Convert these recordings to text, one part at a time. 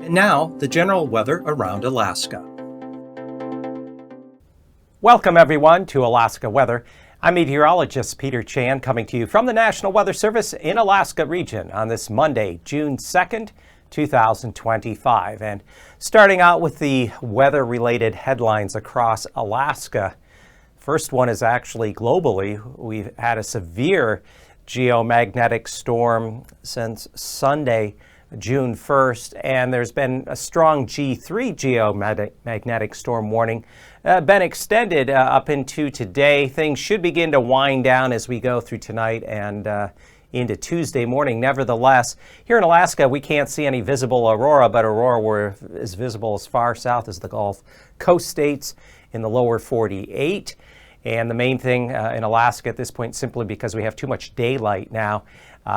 And now, the general weather around Alaska. Welcome everyone to Alaska Weather. I'm meteorologist Peter Chan coming to you from the National Weather Service in Alaska region on this Monday, June 2nd, 2025. And starting out with the weather-related headlines across Alaska. First one is actually globally. We've had a severe geomagnetic storm since Sunday, June 1st, and there's been a strong G3 geomagnetic storm warning been extended up into today. Things should begin to wind down as we go through tonight and into Tuesday morning. Nevertheless, here in Alaska, we can't see any visible aurora, but aurora is visible as far south as the Gulf Coast states in the lower 48. And the main thing in Alaska at this point, simply because we have too much daylight now,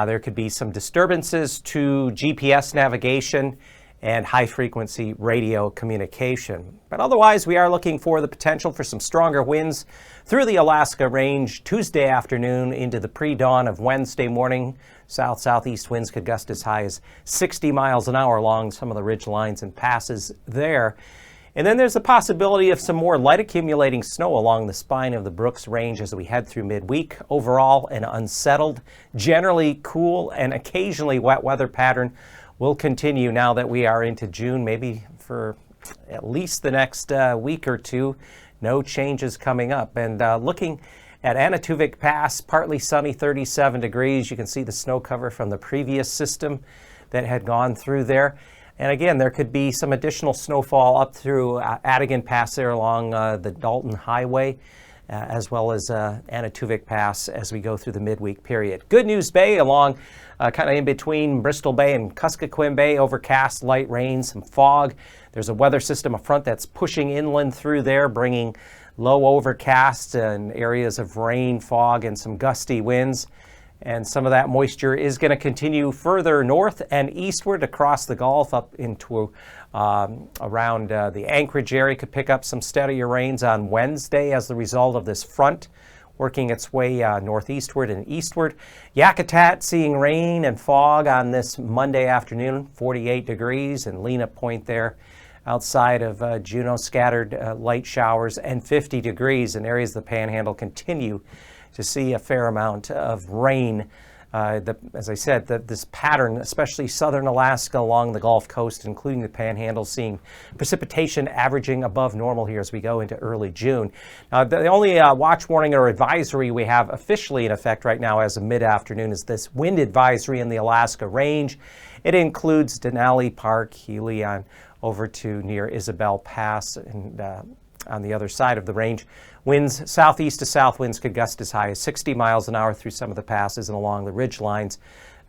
there could be some disturbances to GPS navigation and high-frequency radio communication. But otherwise, we are looking for the potential for some stronger winds through the Alaska Range Tuesday afternoon into the pre-dawn of Wednesday morning. South-southeast winds could gust as high as 60 miles an hour along some of the ridge lines and passes there. And then there's the possibility of some more light accumulating snow along the spine of the Brooks Range as we head through midweek. Overall, an unsettled, generally cool and occasionally wet weather pattern will continue now that we are into June, maybe for at least the next week or two. No changes coming up. And looking at Anatuvik Pass, partly sunny, 37 degrees. You can see the snow cover from the previous system that had gone through there. And again, there could be some additional snowfall up through Adigan Pass there along the Dalton Highway, as well as Anatuvik Pass as we go through the midweek period. Good News Bay along kind of in between Bristol Bay and Kuskokwim Bay, overcast, light rain, some fog. There's a weather system, a front that's pushing inland through there, bringing low overcast and areas of rain, fog, and some gusty winds. And some of that moisture is going to continue further north and eastward across the Gulf up into around the Anchorage area. Could pick up some steadier rains on Wednesday as the result of this front working its way northeastward and eastward. Yakutat seeing rain and fog on this Monday afternoon, 48 degrees, and Lena Point there outside of Juneau, scattered light showers, and 50 degrees. And areas of the Panhandle continue to see a fair amount of rain. As I said, this pattern, especially southern Alaska along the Gulf Coast, including the Panhandle, seeing precipitation averaging above normal here as we go into early June. The only watch warning or advisory we have officially in effect right now as of mid-afternoon is this wind advisory in the Alaska Range. It includes Denali Park, Helion, over to near Isabel Pass, and on the other side of the range. Winds, southeast to south winds could gust as high as 60 miles an hour through some of the passes and along the ridge lines,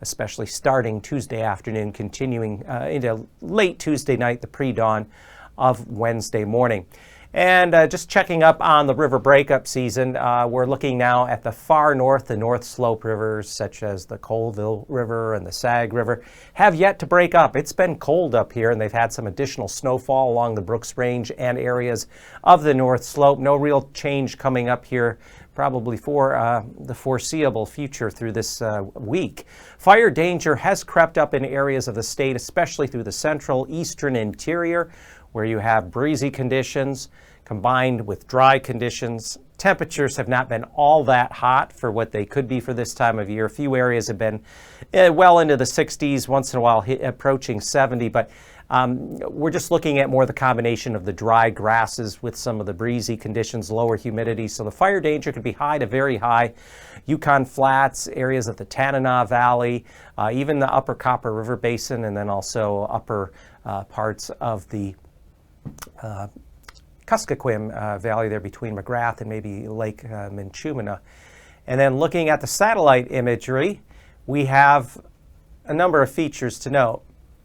especially starting Tuesday afternoon, continuing into late Tuesday night, the pre-dawn of Wednesday morning. And just checking up on the river breakup season, we're looking now at the far north. The North Slope rivers, such as the Colville River and the Sag River, have yet to break up. It's been cold up here, and they've had some additional snowfall along the Brooks Range and areas of the North Slope. No real change coming up here, probably for the foreseeable future through this week. Fire danger has crept up in areas of the state, especially through the central eastern interior, where you have breezy conditions combined with dry conditions. Temperatures have not been all that hot for what they could be for this time of year. A few areas have been well into the 60s, once in a while approaching 70, but we're just looking at more the combination of the dry grasses with some of the breezy conditions, lower humidity. So the fire danger could be high to very high. Yukon Flats, areas of the Tanana Valley, even the upper Copper River Basin, and then also upper parts of the Kuskokwim Valley there between McGrath and maybe Lake Minchumina. And then looking at the satellite imagery, we have a number of features to note.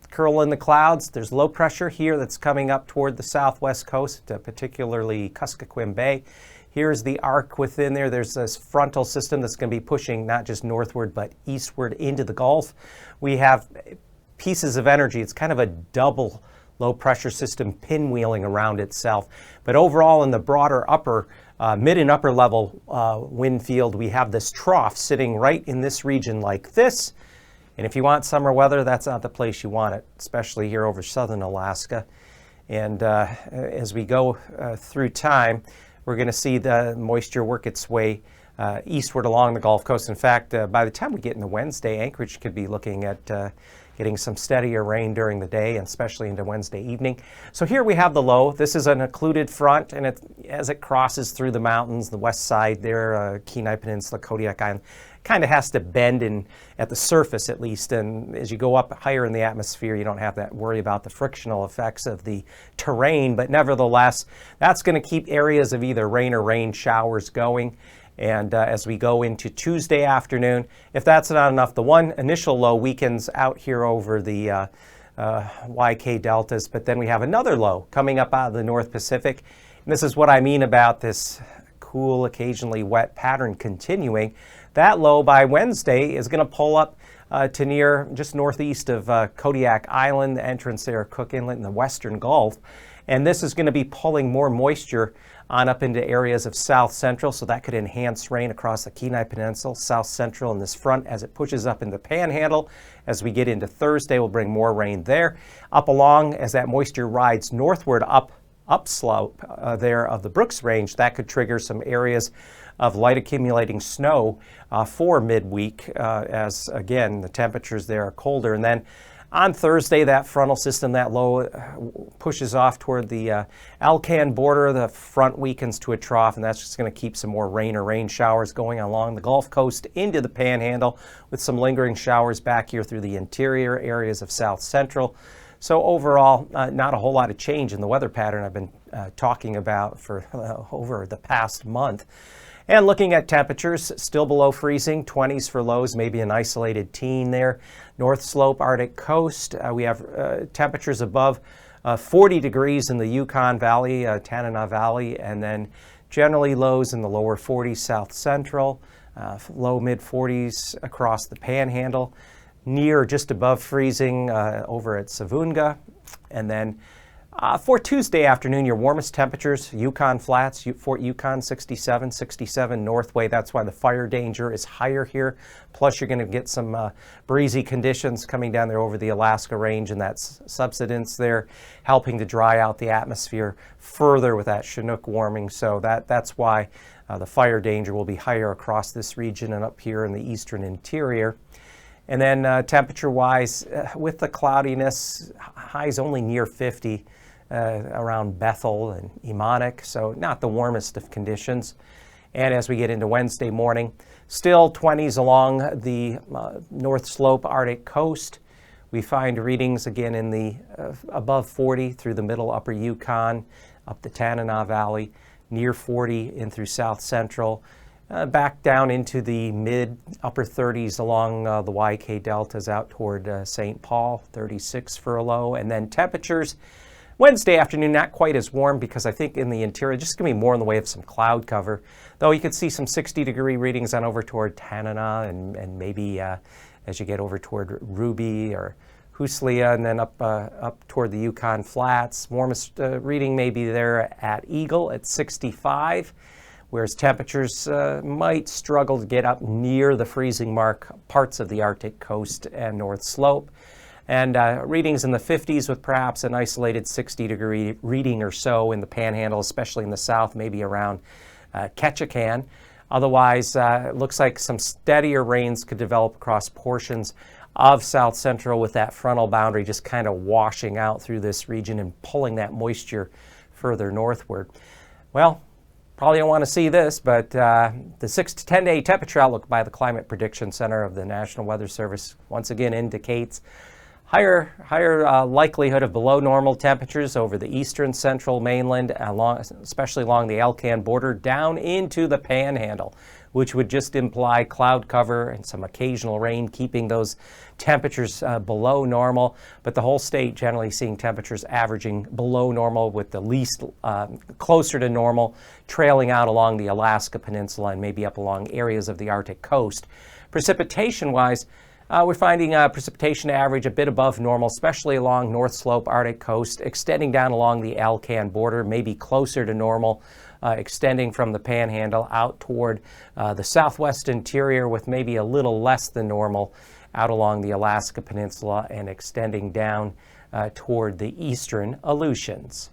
Curl in the clouds, there's low pressure here that's coming up toward the southwest coast, particularly Kuskokwim Bay. Here's the arc within there. There's this frontal system that's going to be pushing not just northward but eastward into the Gulf. We have pieces of energy. It's kind of a double low pressure system pinwheeling around itself. But overall in the broader upper, mid and upper level wind field, we have this trough sitting right in this region like this. And if you want summer weather, that's not the place you want it, especially here over southern Alaska. And as we go through time, we're going to see the moisture work its way eastward along the Gulf Coast. In fact, by the time we get into Wednesday, Anchorage could be looking at getting some steadier rain during the day, and especially into Wednesday evening. So here we have the low. This is an occluded front, and as it crosses through the mountains, the west side there, Kenai Peninsula, Kodiak Island, kind of has to bend in at the surface at least. And as you go up higher in the atmosphere, you don't have to worry about the frictional effects of the terrain. But nevertheless, that's going to keep areas of either rain or rain showers going. And as we go into Tuesday afternoon, if that's not enough, the one initial low weakens out here over the YK deltas, but then we have another low coming up out of the North Pacific. And this is what I mean about this cool, occasionally wet pattern continuing. That low by Wednesday is going to pull up to near just northeast of Kodiak Island, the entrance there, Cook Inlet in the western Gulf. And this is going to be pulling more moisture on up into areas of south central, so that could enhance rain across the Kenai Peninsula, south central in this front as it pushes up into the Panhandle. As we get into Thursday, we'll bring more rain there. Up along, as that moisture rides northward upslope there of the Brooks Range, that could trigger some areas of light accumulating snow for midweek as, again, the temperatures there are colder. And then on Thursday, that frontal system, that low, pushes off toward the Alcan border. The front weakens to a trough, and that's just going to keep some more rain or rain showers going along the Gulf Coast into the Panhandle, with some lingering showers back here through the interior areas of south central. So overall, not a whole lot of change in the weather pattern I've been talking about for over the past month. And looking at temperatures, still below freezing, 20s for lows, maybe an isolated teen there. North Slope, Arctic Coast, we have temperatures above 40 degrees in the Yukon Valley, Tanana Valley, and then generally lows in the lower 40s south central, low mid 40s across the Panhandle, near just above freezing over at Savunga. And then for Tuesday afternoon, your warmest temperatures, Yukon Flats, Fort Yukon 67 Northway. That's why the fire danger is higher here. Plus, you're going to get some breezy conditions coming down there over the Alaska Range, and that's subsidence there, helping to dry out the atmosphere further with that Chinook warming. So that's why the fire danger will be higher across this region and up here in the eastern interior. And then temperature-wise, with the cloudiness, highs only near 50. Around Bethel and Emonic, so not the warmest of conditions. And as we get into Wednesday morning, still 20s along the North Slope Arctic Coast. We find readings again in the above 40 through the middle upper Yukon, up the Tanana Valley, near 40 in through south central, back down into the mid upper 30s along the YK deltas out toward St. Paul, 36 for a low. And then temperatures Wednesday afternoon, not quite as warm because I think in the interior, just going to be more in the way of some cloud cover. Though you could see some 60-degree readings on over toward Tanana and maybe as you get over toward Ruby or Haisley and then up toward the Yukon Flats. Warmest reading may be there at Eagle at 65, whereas temperatures might struggle to get up near the freezing mark parts of the Arctic coast and North Slope. And readings in the 50s with perhaps an isolated 60-degree reading or so in the Panhandle, especially in the south, maybe around Ketchikan. Otherwise, it looks like some steadier rains could develop across portions of south central with that frontal boundary just kind of washing out through this region and pulling that moisture further northward. Well, probably don't want to see this, but the 6 to 10-day temperature outlook by the Climate Prediction Center of the National Weather Service once again indicates higher likelihood of below normal temperatures over the eastern central mainland, especially along the Alcan border, down into the Panhandle, which would just imply cloud cover and some occasional rain, keeping those temperatures below normal. But the whole state generally seeing temperatures averaging below normal, with the least closer to normal trailing out along the Alaska Peninsula and maybe up along areas of the Arctic coast. Precipitation-wise, we're finding precipitation average a bit above normal, especially along North Slope Arctic coast, extending down along the Alcan border, maybe closer to normal, extending from the Panhandle out toward the southwest interior with maybe a little less than normal out along the Alaska Peninsula and extending down toward the eastern Aleutians.